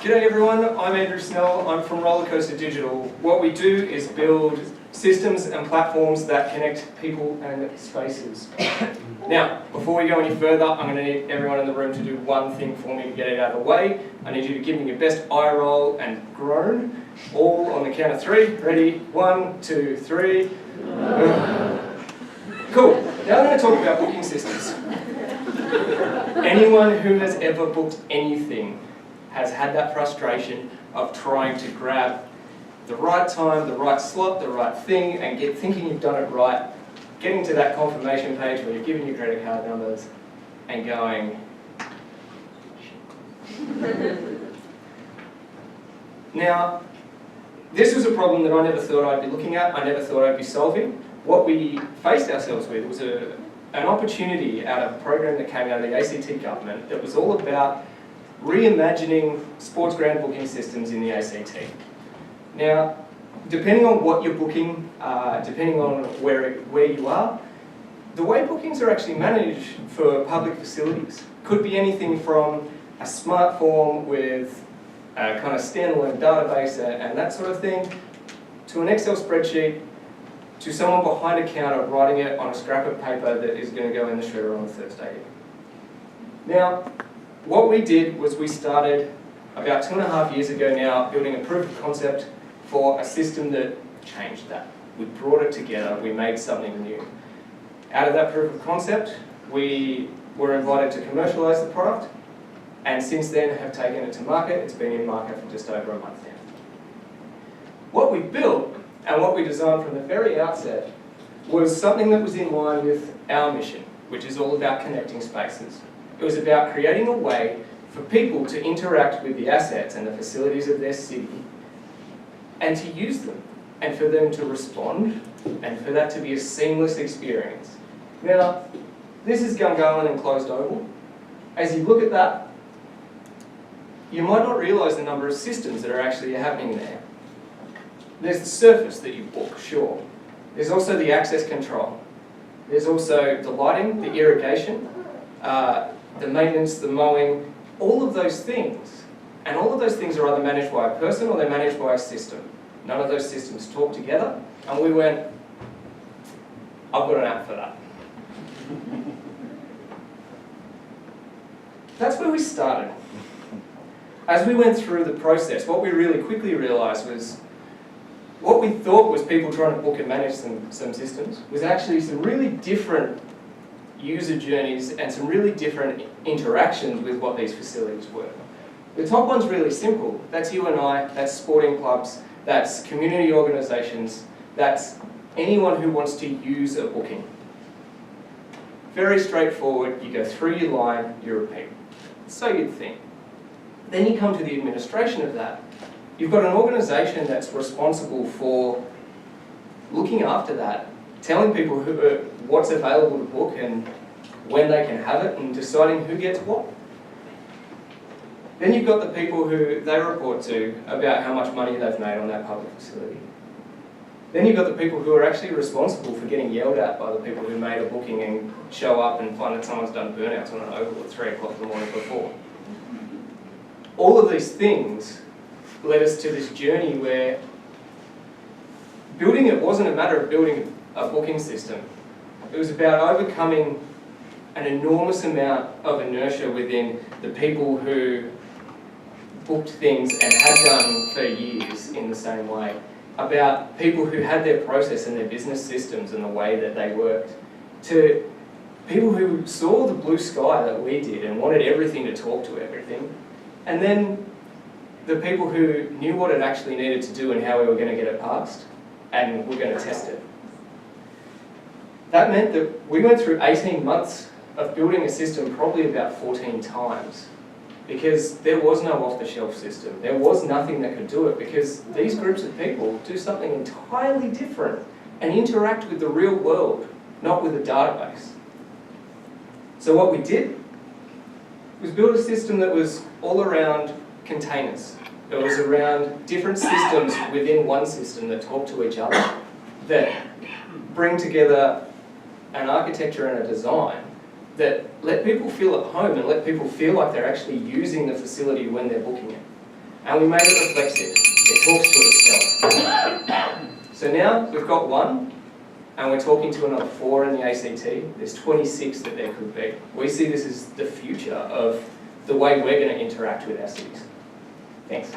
G'day everyone, I'm Andrew Snell, I'm from Rollercoaster Digital. What we do is build systems and platforms that connect people and spaces. Now, before we go any further, I'm going to need everyone in the room to do one thing for me to get it out of the way. I need you to give me your best eye roll and groan, all on the count of 3. Ready? 1, 2, 3. Cool. Now I'm going to talk about booking systems. Anyone who has ever booked anything has had that frustration of trying to grab the right time, the right slot, the right thing, and thinking you've done it right, getting to that confirmation page where you've given your credit card numbers and going, Now, this was a problem that I never thought I'd be looking at, I never thought I'd be solving. What we faced ourselves with was an opportunity out of a program that came out of the ACT government that was all about reimagining sports ground booking systems in the ACT. Now, depending on what you're booking, depending on where you are, the way bookings are actually managed for public facilities could be anything from a smart form with a kind of standalone database and that sort of thing, to an Excel spreadsheet, to someone behind a counter writing it on a scrap of paper that is going to go in the shredder on a Thursday. Now, what we did was we started about 2.5 years ago now building a proof of concept for a system that changed that. We brought it together, we made something new. Out of that proof of concept, we were invited to commercialise the product, and since then have taken it to market. It's been in market for just over a month now. What we built and what we designed from the very outset was something that was in line with our mission, which is all about connecting spaces. It was about creating a way for people to interact with the assets and the facilities of their city and to use them, and for them to respond, and for that to be a seamless experience. Now, this is Gungahlin and Closed Oval. As you look at that, you might not realise the number of systems that are actually happening there. There's the surface that you book, sure. There's also the access control. There's also the lighting, the irrigation, the maintenance, the mowing, all of those things. And all of those things are either managed by a person or they're managed by a system. None of those systems talk together. And we went, I've got an app for that. That's where we started. As we went through the process, what we really quickly realised was what we thought was people trying to book and manage some systems was actually some really different user journeys and some really different interactions with what these facilities were. The top one's really simple. That's you and I, that's sporting clubs, that's community organisations, that's anyone who wants to use a booking. Very straightforward, you go through your line, you repeat. So you'd think. Then you come to the administration of that. You've got an organisation that's responsible for looking after that, telling people what's available to book and when they can have it, and deciding who gets what. Then you've got the people who they report to about how much money they've made on that public facility. Then you've got the people who are actually responsible for getting yelled at by the people who made a booking and show up and find that someone's done burnouts on an oval at 3 o'clock in the morning before. All of these things led us to this journey where building it wasn't a matter of building a booking system. It was about overcoming an enormous amount of inertia within the people who booked things and had done for years in the same way. About people who had their process and their business systems and the way that they worked, to people who saw the blue sky that we did and wanted everything to talk to everything, and then the people who knew what it actually needed to do and how we were going to get it passed, and were going to test it. That meant that we went through 18 months of building a system probably about 14 times, because there was no off-the-shelf system. There was nothing that could do it, because these groups of people do something entirely different and interact with the real world, not with a database. So what we did was build a system that was all around containers. It was around different systems within one system that talk to each other, that bring together an architecture and a design that let people feel at home and let people feel like they're actually using the facility when they're booking it. and we made it reflexive. It talks to itself. So now we've got 1, and we're talking to another 4 in the ACT. There's 26 that there could be. We see this as the future of the way we're going to interact with our cities. Thanks.